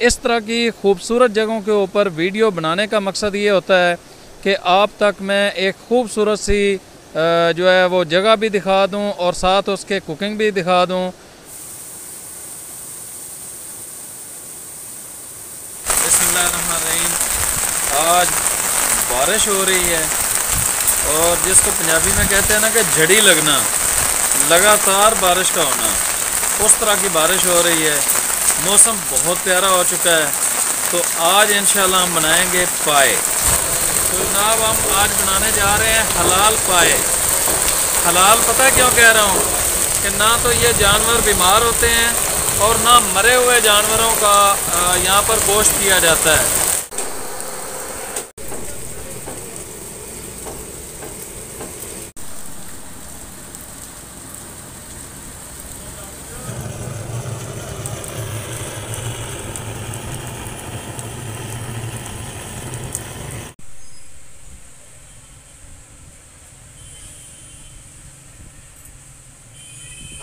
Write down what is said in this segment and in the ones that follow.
इस तरह की खूबसूरत जगहों के ऊपर वीडियो बनाने का मकसद ये होता है कि आप तक मैं एक खूबसूरत सी जो है वो जगह भी दिखा दूं और साथ उसके कुकिंग भी दिखा दूं। बिस्मिल्लाहिर्रहमानिर्रहीम। आज बारिश हो रही है और जिसको पंजाबी में कहते हैं ना कि झड़ी लगना, लगातार बारिश का होना, उस तरह की बारिश हो रही है। मौसम बहुत प्यारा हो चुका है। तो आज इंशाल्लाह हम बनाएंगे पाए। तो जनाब हम आज बनाने जा रहे हैं हलाल पाए। हलाल पता क्यों कह रहा हूँ कि ना तो ये जानवर बीमार होते हैं और ना मरे हुए जानवरों का यहाँ पर गोश्त किया जाता है।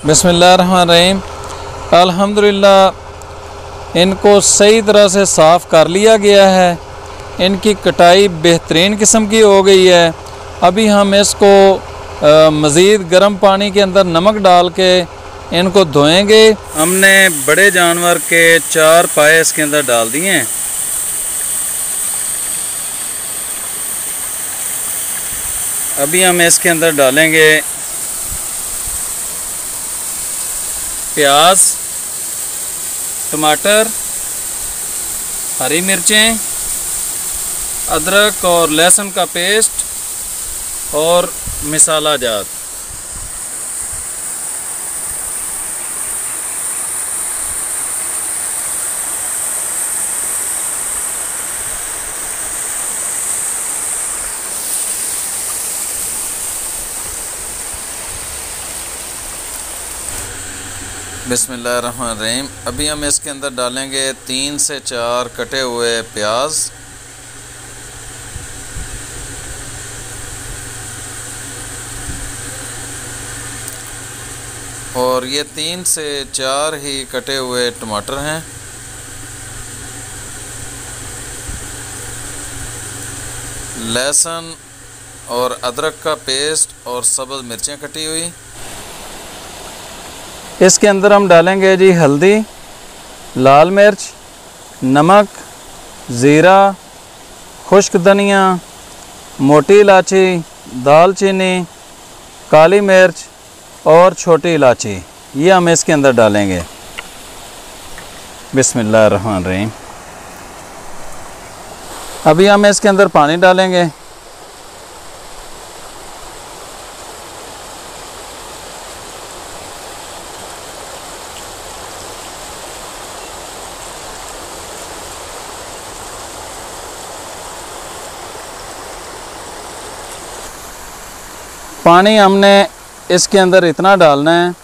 बिस्मिल्लाहिर्रहमानिर्रहीम। अल्हम्दुलिल्लाह इनको सही तरह से साफ़ कर लिया गया है। इनकी कटाई बेहतरीन किस्म की हो गई है। अभी हम इसको मज़ीद गर्म पानी के अंदर नमक डाल के इनको धोएंगे। हमने बड़े जानवर के 4 पाए इसके अंदर डाल दिए हैं। अभी हम इसके अंदर डालेंगे प्याज, टमाटर, हरी मिर्चें, अदरक और लहसुन का पेस्ट और मसाला जात। बिस्मिल्लाहिर्रहमानिर्रहीम। अभी हम इसके अंदर डालेंगे 3 से 4 कटे हुए प्याज, और ये 3 से 4 ही कटे हुए टमाटर हैं। लहसुन और अदरक का पेस्ट और सब्ज़ मिर्चें कटी हुई। इसके अंदर हम डालेंगे जी हल्दी, लाल मिर्च, नमक, ज़ीरा, खुश्क धनिया, मोटी इलायची, दालचीनी, काली मिर्च और छोटी इलायची। ये हम इसके अंदर डालेंगे। बिस्मिल्लाहिर्रहमानिर्रहीम। अभी हम इसके अंदर पानी डालेंगे। पानी हमने इसके अंदर इतना डालना है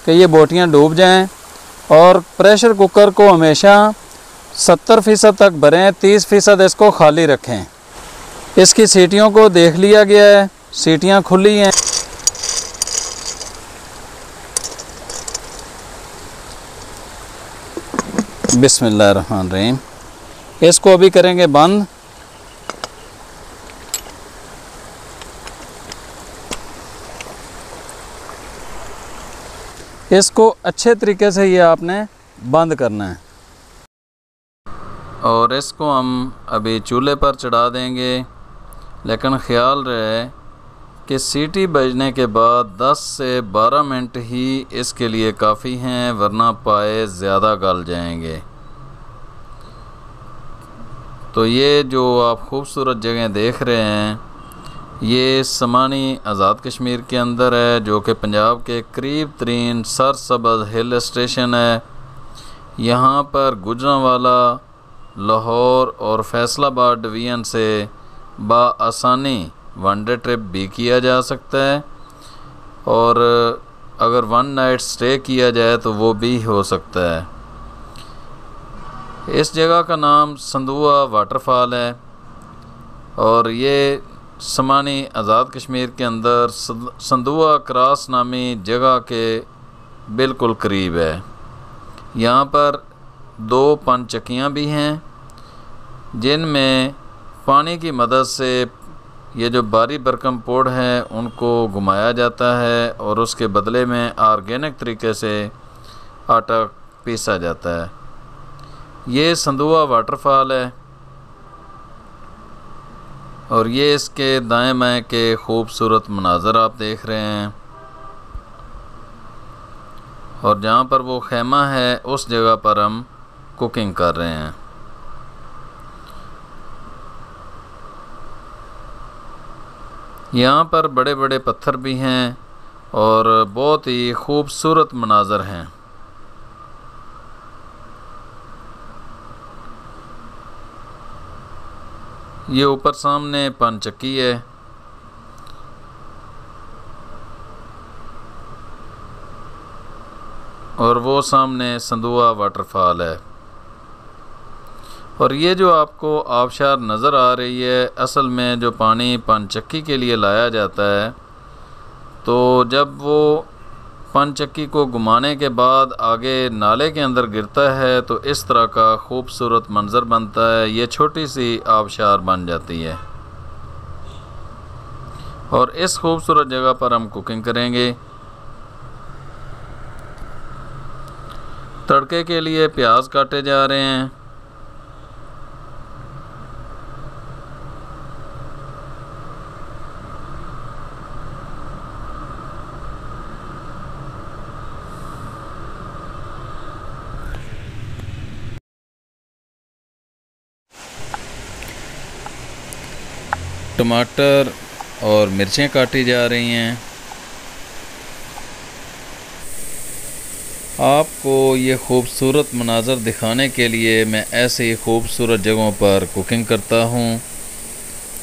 कि ये बोटियां डूब जाएं, और प्रेशर कुकर को हमेशा 70% तक भरें, 30% इसको खाली रखें। इसकी सीटियों को देख लिया गया है, सीटियां खुली हैं। बिस्मिल्लाहिर्रहमानिर्रहीम। इसको अभी करेंगे बंद। इसको अच्छे तरीके से ये आपने बंद करना है, और इसको हम अभी चूल्हे पर चढ़ा देंगे। लेकिन ख़्याल रहे कि सीटी बजने के बाद 10 से 12 मिनट ही इसके लिए काफ़ी हैं, वरना पाए ज़्यादा गल जाएंगे। तो ये जो आप खूबसूरत जगह देख रहे हैं, ये समानी आज़ाद कश्मीर के अंदर है, जो कि पंजाब के करीब तरीन सरसब्ज़ हिल स्टेशन है। यहाँ पर गुजरांवाला, लाहौर और फैसलाबाद डिवीज़न से बाआसानी वनडे ट्रिप भी किया जा सकता है, और अगर 1 नाइट स्टे किया जाए तो वो भी हो सकता है। इस जगह का नाम संदुआ वाटरफॉल है, और ये समानी आज़ाद कश्मीर के अंदर संदुआ क्रॉस नामी जगह के बिल्कुल करीब है। यहाँ पर 2 पनचक्कियाँ भी हैं जिनमें पानी की मदद से ये जो बारी बरकम पोड़ है उनको घुमाया जाता है और उसके बदले में ऑर्गेनिक तरीके से आटा पीसा जाता है। ये संदुआ वाटरफॉल है और ये इसके दाएं बाएं के खूबसूरत मनाज़र आप देख रहे हैं। और जहाँ पर वो खेमा है उस जगह पर हम कुकिंग कर रहे हैं। यहाँ पर बड़े बड़े पत्थर भी हैं और बहुत ही खूबसूरत मनाज़र हैं। ये ऊपर सामने पनचक्की है और वो सामने संदुआ वाटरफॉल है। और ये जो आपको आबशार नज़र आ रही है, असल में जो पानी पनचक्की के लिए लाया जाता है, तो जब वो पनचक्की को घुमाने के बाद आगे नाले के अंदर गिरता है तो इस तरह का खूबसूरत मंज़र बनता है। ये छोटी सी आबशार बन जाती है और इस खूबसूरत जगह पर हम कुकिंग करेंगे। तड़के के लिए प्याज काटे जा रहे हैं। टमाटर और मिर्चें काटी जा रही हैं। आपको ये खूबसूरत मनाज़र दिखाने के लिए मैं ऐसे ही खूबसूरत जगहों पर कुकिंग करता हूँ।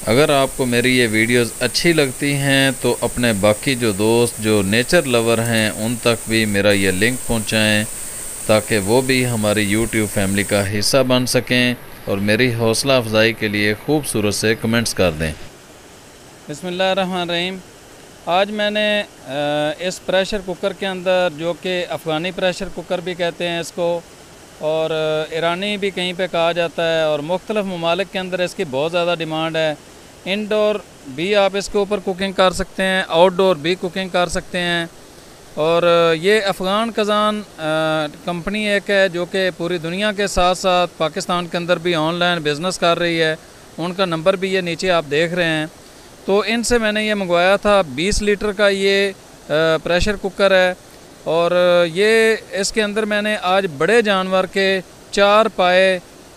अगर आपको मेरी ये वीडियोस अच्छी लगती हैं तो अपने बाकी जो दोस्त जो नेचर लवर हैं उन तक भी मेरा ये लिंक पहुँचाएँ ताकि वो भी हमारी यूट्यूब फैमिली का हिस्सा बन सकें और मेरी हौसला अफजाई के लिए खूबसूरत से कमेंट्स कर दें। बिस्मिल्लाहिर्रहमानिर्रहीम। आज मैंने इस प्रेशर कुकर के अंदर, जो कि अफ़गानी प्रेशर कुकर भी कहते हैं इसको और ईरानी भी कहीं पे कहा जाता है और मुख्तलिफ़ ममालिक के अंदर इसकी बहुत ज़्यादा डिमांड है। इंडोर भी आप इसके ऊपर कुकिंग कर सकते हैं, आउटडोर भी कुकिंग कर सकते हैं। और ये अफ़गान कज़ान कंपनी एक है जो कि पूरी दुनिया के साथ साथ पाकिस्तान के अंदर भी ऑनलाइन बिज़नेस कर रही है। उनका नंबर भी ये नीचे आप देख रहे हैं। तो इनसे मैंने ये मंगवाया था। 20 लीटर का ये प्रेशर कुकर है और ये इसके अंदर मैंने आज बड़े जानवर के 4 पाए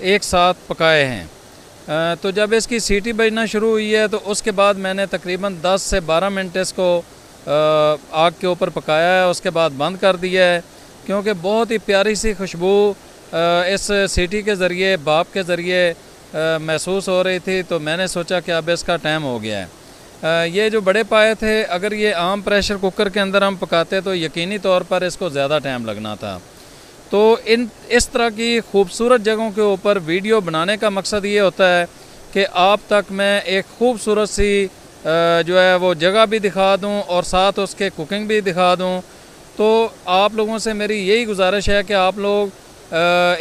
एक साथ पकाए हैं। तो जब इसकी सीटी बजना शुरू हुई है तो उसके बाद मैंने तकरीबन 10 से 12 मिनट इसको आग के ऊपर पकाया है। उसके बाद बंद कर दिया है क्योंकि बहुत ही प्यारी सी खुशबू इस सीटी के ज़रिए, भाप के ज़रिए महसूस हो रही थी। तो मैंने सोचा कि अब इसका टाइम हो गया है। ये जो बड़े पाए थे, अगर ये आम प्रेशर कुकर के अंदर हम पकाते तो यकीनी तौर पर इसको ज़्यादा टाइम लगना था। तो इस तरह की खूबसूरत जगहों के ऊपर वीडियो बनाने का मकसद ये होता है कि आप तक मैं एक खूबसूरत सी जो है वो जगह भी दिखा दूं और साथ उसके कुकिंग भी दिखा दूं। तो आप लोगों से मेरी यही गुजारिश है कि आप लोग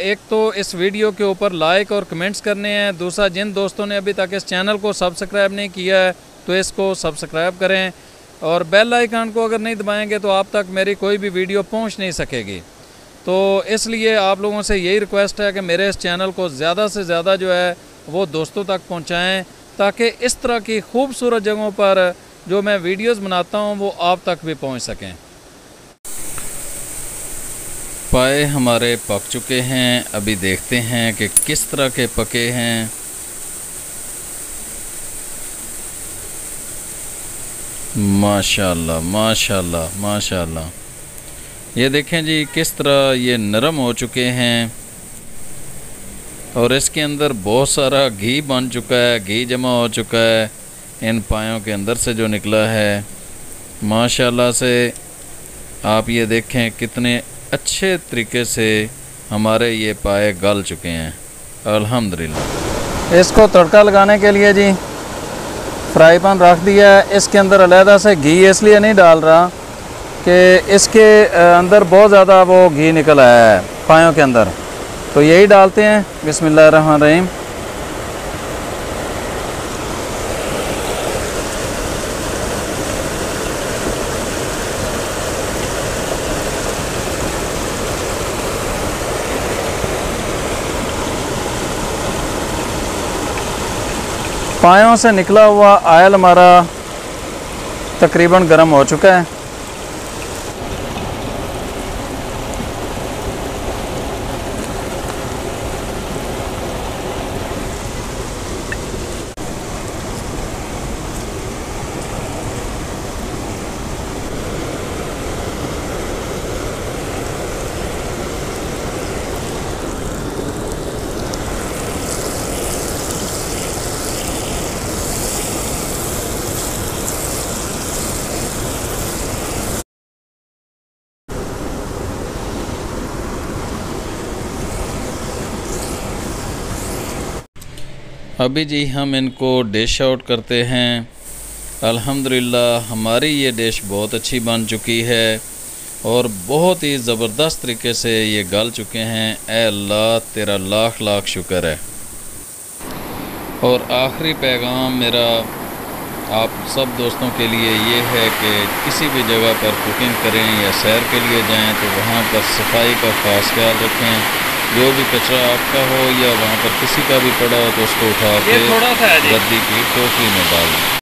एक तो इस वीडियो के ऊपर लाइक और कमेंट्स करने हैं। दूसरा, जिन दोस्तों ने अभी तक इस चैनल को सब्सक्राइब नहीं किया है तो इसको सब्सक्राइब करें और बेल आइकन को अगर नहीं दबाएंगे तो आप तक मेरी कोई भी वीडियो पहुंच नहीं सकेगी। तो इसलिए आप लोगों से यही रिक्वेस्ट है कि मेरे इस चैनल को ज़्यादा से ज़्यादा जो है वो दोस्तों तक पहुंचाएं ताकि इस तरह की खूबसूरत जगहों पर जो मैं वीडियोस बनाता हूं वो आप तक भी पहुंच सकें। पाए हमारे पक चुके हैं। अभी देखते हैं कि किस तरह के पके हैं। माशाल्लाह माशाल्लाह माशाल्लाह। ये देखें जी किस तरह ये नरम हो चुके हैं और इसके अंदर बहुत सारा घी बन चुका है, घी जमा हो चुका है इन पायों के अंदर से जो निकला है। माशाल्लाह से आप ये देखें कितने अच्छे तरीके से हमारे ये पाए गल चुके हैं अल्हम्दुलिल्लाह। इसको तड़का लगाने के लिए जी फ्राई पैन रख दिया है। इसके अंदर अलहदा से घी इसलिए नहीं डाल रहा कि इसके अंदर बहुत ज़्यादा वो घी निकल आया है पायों के अंदर। तो यही डालते हैं। बिस्मिल्लाहिर्रहमानिर्रहीम। पायों से निकला हुआ ऑयल हमारा तकरीबन गर्म हो चुका है। अभी जी हम इनको डिश आउट करते हैं। अल्हम्दुलिल्लाह हमारी ये डिश बहुत अच्छी बन चुकी है और बहुत ही ज़बरदस्त तरीके से ये गल चुके हैं। ऐ अल्लाह तेरा लाख लाख शुक्र है। और आखिरी पैगाम मेरा आप सब दोस्तों के लिए ये है कि किसी भी जगह पर कुकिंग करें या सैर के लिए जाएं तो वहाँ पर सफाई का ख़ास ख्याल रखें। जो भी कचरा आपका हो या वहाँ पर किसी का भी पड़ा हो तो उसको उठा के गद्दी की टोकरी में डाल दें।